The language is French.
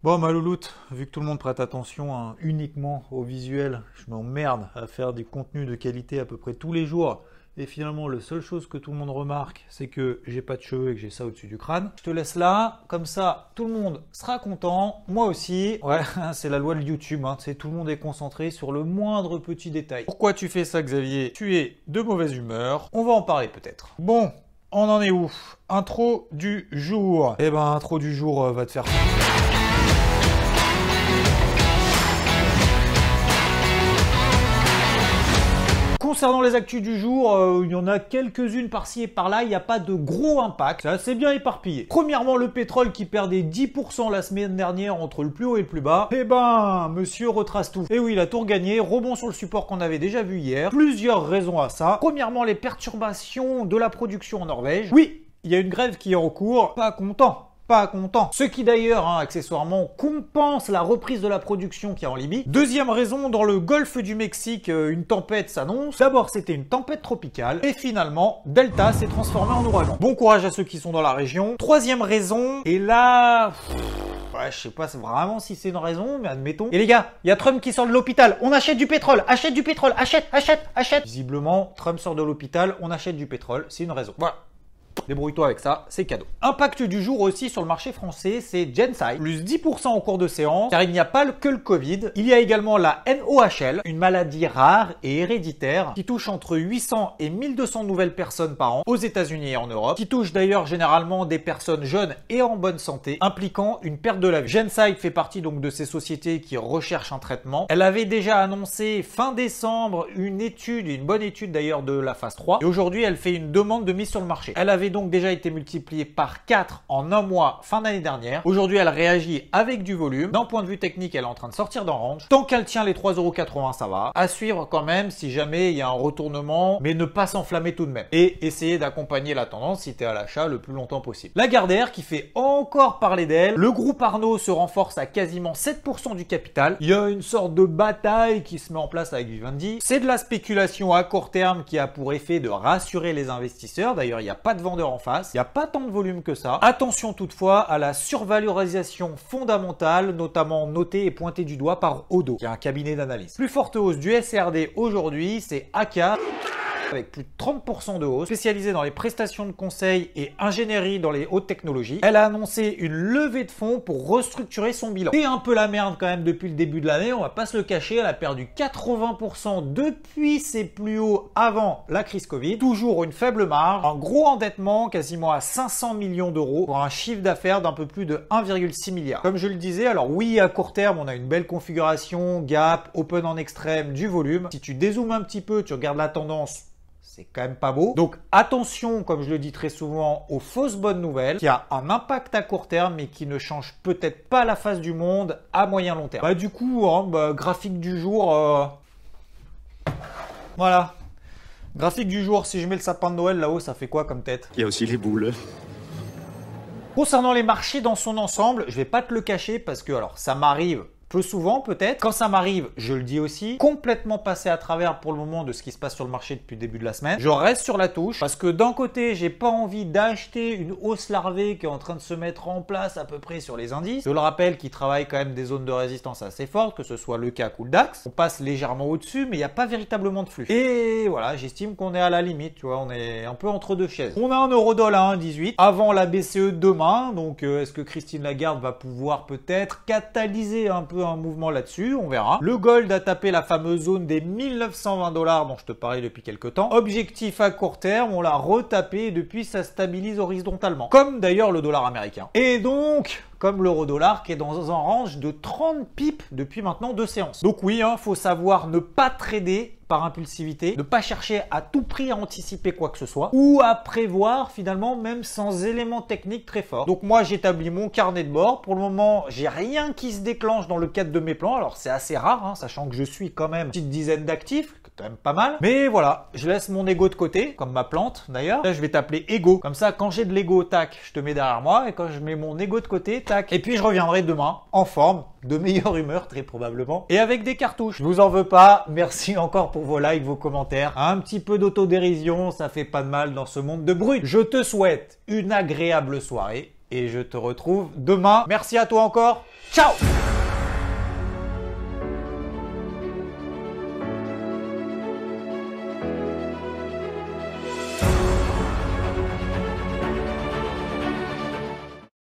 Bon, ma louloute, vu que tout le monde prête attention uniquement au visuel, je m'emmerde à faire du contenu de qualité à peu près tous les jours. Et finalement, la seule chose que tout le monde remarque, c'est que j'ai pas de cheveux et que j'ai ça au-dessus du crâne. Je te laisse là, comme ça, tout le monde sera content, moi aussi. Ouais, c'est la loi de YouTube, hein. C'est tout le monde est concentré sur le moindre petit détail. Pourquoi tu fais ça, Xavier? Tu es de mauvaise humeur. On va en parler peut-être. Bon, on en est où? Intro du jour. Eh ben, intro du jour va te faire... Concernant les actus du jour, il y en a quelques-unes par-ci et par-là, il n'y a pas de gros impact, c'est assez bien éparpillé. Premièrement, le pétrole qui perdait 10% la semaine dernière entre le plus haut et le plus bas. Eh ben, monsieur retrace tout. Et oui, il a tout regagné, rebond sur le support qu'on avait déjà vu hier. Plusieurs raisons à ça. Premièrement, les perturbations de la production en Norvège. Oui, il y a une grève qui est en cours, pas content. Pas content. Ce qui d'ailleurs, accessoirement, compense la reprise de la production qui est en Libye. Deuxième raison, dans le golfe du Mexique, une tempête s'annonce. D'abord, c'était une tempête tropicale. Et finalement, Delta s'est transformé en ouragan. Bon courage à ceux qui sont dans la région. Troisième raison, et là... Ouais, je sais pas vraiment si c'est une raison, mais admettons. Et les gars, il y a Trump qui sort de l'hôpital. On achète du pétrole, achète du pétrole, achète. Visiblement, Trump sort de l'hôpital, on achète du pétrole. C'est une raison. Voilà. Débrouille-toi avec ça, c'est cadeau. Impact du jour aussi sur le marché français, c'est Genzyme, plus 10% au cours de séance, car il n'y a pas que le Covid. Il y a également la NOHL, une maladie rare et héréditaire qui touche entre 800 et 1200 nouvelles personnes par an aux États-Unis et en Europe, qui touche d'ailleurs généralement des personnes jeunes et en bonne santé, impliquant une perte de la vue. Genzyme fait partie donc de ces sociétés qui recherchent un traitement. Elle avait déjà annoncé fin décembre une bonne étude d'ailleurs de la phase 3, et aujourd'hui elle fait une demande de mise sur le marché. Elle avait donc déjà été multipliée par 4 en un mois fin d'année dernière. Aujourd'hui, elle réagit avec du volume. D'un point de vue technique, elle est en train de sortir d'un range. Tant qu'elle tient les 3,80 €, ça va. À suivre quand même si jamais il y a un retournement, mais ne pas s'enflammer tout de même. Et essayer d'accompagner la tendance si tu es à l'achat le plus longtemps possible. Lagardère qui fait encore parler d'elle. Le groupe Arnaud se renforce à quasiment 7% du capital. Il y a une sorte de bataille qui se met en place avec Vivendi. C'est de la spéculation à court terme qui a pour effet de rassurer les investisseurs. D'ailleurs, il n'y a pas de vendeur en face. Il n'y a pas tant de volume que ça. Attention toutefois à la survalorisation fondamentale, notamment notée et pointée du doigt par Odo, qui est un cabinet d'analyse. Plus forte hausse du SRD aujourd'hui, c'est AK, avec plus de 30% de hausse, spécialisée dans les prestations de conseil et ingénierie dans les hautes technologies. Elle a annoncé une levée de fonds pour restructurer son bilan. C'est un peu la merde quand même depuis le début de l'année, on va pas se le cacher, elle a perdu 80% depuis ses plus hauts avant la crise Covid. Toujours une faible marge, un gros endettement quasiment à 500 millions d'euros pour un chiffre d'affaires d'un peu plus de 1,6 milliard. Comme je le disais, alors oui, à court terme, on a une belle configuration, gap, open en extrême, du volume. Si tu dézoomes un petit peu, tu regardes la tendance, c'est quand même pas beau. Donc attention, comme je le dis très souvent, aux fausses bonnes nouvelles, qui a un impact à court terme, mais qui ne change peut-être pas la face du monde à moyen long terme. Du coup, graphique du jour, voilà. Graphique du jour, si je mets le sapin de Noël là-haut, ça fait quoi comme tête? Il y a aussi les boules. Concernant les marchés dans son ensemble, je vais pas te le cacher parce que, alors, ça m'arrive peu souvent peut-être. Quand ça m'arrive, je le dis aussi, complètement passé à travers pour le moment de ce qui se passe sur le marché depuis le début de la semaine. Je reste sur la touche parce que d'un côté, j'ai pas envie d'acheter une hausse larvée qui est en train de se mettre en place à peu près sur les indices. Je le rappelle qu'ils travaillent quand même des zones de résistance assez fortes, que ce soit le CAC ou le DAX. On passe légèrement au-dessus, mais il n'y a pas véritablement de flux. Et voilà, j'estime qu'on est à la limite, tu vois, on est un peu entre deux chaises. On a un euro-dollar à 1,18 avant la BCE demain, donc est-ce que Christine Lagarde va pouvoir peut-être catalyser un peu un mouvement là-dessus, on verra. Le gold a tapé la fameuse zone des 1920 $ dont je te parlais depuis quelques temps. Objectif à court terme, on l'a retapé et depuis ça stabilise horizontalement. Comme d'ailleurs le dollar américain. Et donc, comme l'euro-dollar qui est dans un range de 30 pips depuis maintenant 2 séances. Donc oui, faut savoir ne pas trader par impulsivité, ne pas chercher à tout prix à anticiper quoi que ce soit, ou à prévoir finalement même sans éléments techniques très forts. Donc moi j'établis mon carnet de bord, pour le moment j'ai rien qui se déclenche dans le cadre de mes plans, alors c'est assez rare, sachant que je suis quand même une petite dizaine d'actifs, quand même pas mal, mais voilà, je laisse mon ego de côté, comme ma plante d'ailleurs. Là je vais t'appeler ego, comme ça quand j'ai de l'ego, tac, je te mets derrière moi, et quand je mets mon ego de côté, tac, et puis je reviendrai demain en forme, de meilleure humeur très probablement, et avec des cartouches. Je vous en veux pas, merci encore pour vos likes, vos commentaires, un petit peu d'autodérision, ça fait pas de mal dans ce monde de brut. Je te souhaite une agréable soirée et je te retrouve demain. Merci à toi encore. Ciao!